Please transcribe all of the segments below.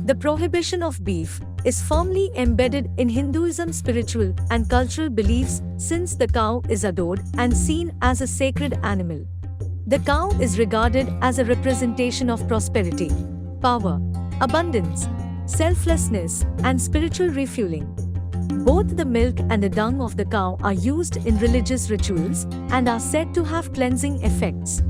The prohibition of beef is firmly embedded in Hinduism's spiritual and cultural beliefs since the cow is adored and seen as a sacred animal. The cow is regarded as a representation of prosperity, power, abundance, selflessness, and spiritual refueling. Both the milk and the dung of the cow are used in religious rituals and are said to have cleansing effects.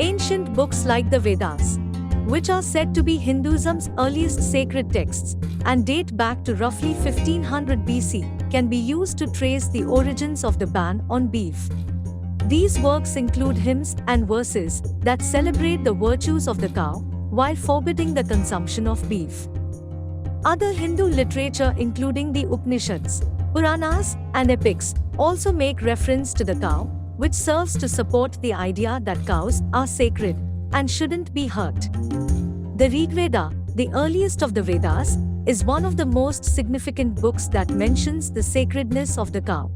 Ancient books like the Vedas, which are said to be Hinduism's earliest sacred texts and date back to roughly 1500 BC, can be used to trace the origins of the ban on beef. These works include hymns and verses that celebrate the virtues of the cow while forbidding the consumption of beef. Other Hindu literature, including the Upanishads, Puranas, and epics, also make reference to the cow, which serves to support the idea that cows are sacred and shouldn't be hurt. The Rigveda, the earliest of the Vedas, is one of the most significant books that mentions the sacredness of the cow.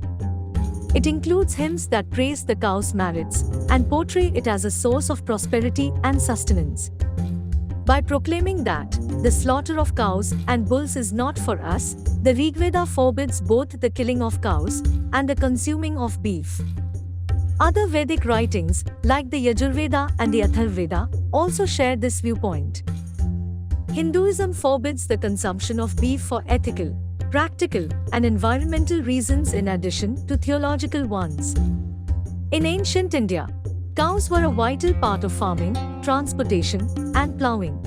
It includes hymns that praise the cow's merits and portray it as a source of prosperity and sustenance. By proclaiming that the slaughter of cows and bulls is not for us, the Rigveda forbids both the killing of cows and the consuming of beef. Other Vedic writings, like the Yajurveda and the Atharvaveda, also share this viewpoint. Hinduism forbids the consumption of beef for ethical, practical, and environmental reasons in addition to theological ones. In ancient India, cows were a vital part of farming, transportation, and ploughing.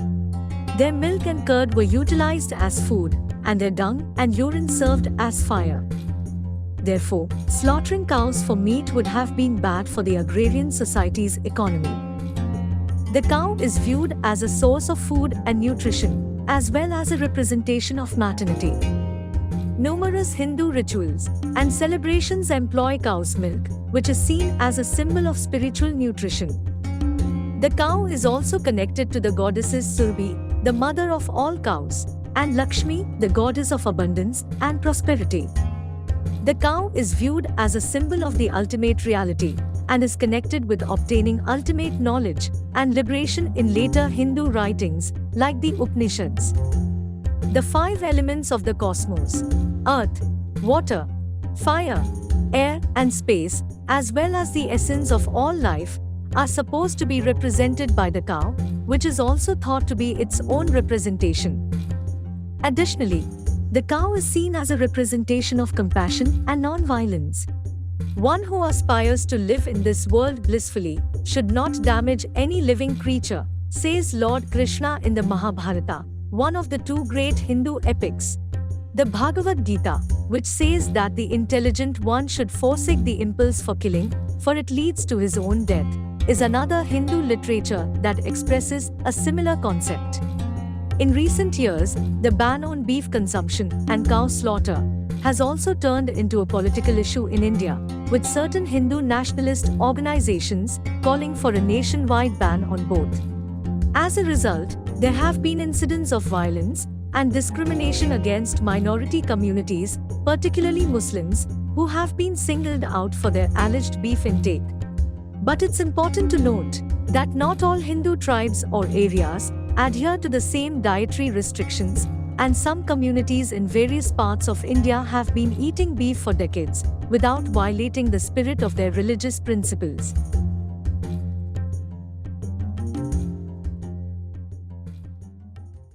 Their milk and curd were utilized as food, and their dung and urine served as fire. Therefore, slaughtering cows for meat would have been bad for the agrarian society's economy. The cow is viewed as a source of food and nutrition, as well as a representation of maternity. Numerous Hindu rituals and celebrations employ cow's milk, which is seen as a symbol of spiritual nutrition. The cow is also connected to the goddesses Surabhi, the mother of all cows, and Lakshmi, the goddess of abundance and prosperity. The cow is viewed as a symbol of the ultimate reality and is connected with obtaining ultimate knowledge and liberation in later Hindu writings, like the Upanishads. The 5 elements of the cosmos, earth, water, fire, air, and space, as well as the essence of all life, are supposed to be represented by the cow, which is also thought to be its own representation. Additionally, the cow is seen as a representation of compassion and non-violence. One who aspires to live in this world blissfully should not damage any living creature, says Lord Krishna in the Mahabharata, one of the 2 great Hindu epics. The Bhagavad Gita, which says that the intelligent one should forsake the impulse for killing, for it leads to his own death, is another Hindu literature that expresses a similar concept. In recent years, the ban on beef consumption and cow slaughter has also turned into a political issue in India, with certain Hindu nationalist organizations calling for a nationwide ban on both. As a result, there have been incidents of violence and discrimination against minority communities, particularly Muslims, who have been singled out for their alleged beef intake. But it's important to note that not all Hindu tribes or areas adhere to the same dietary restrictions, and some communities in various parts of India have been eating beef for decades without violating the spirit of their religious principles.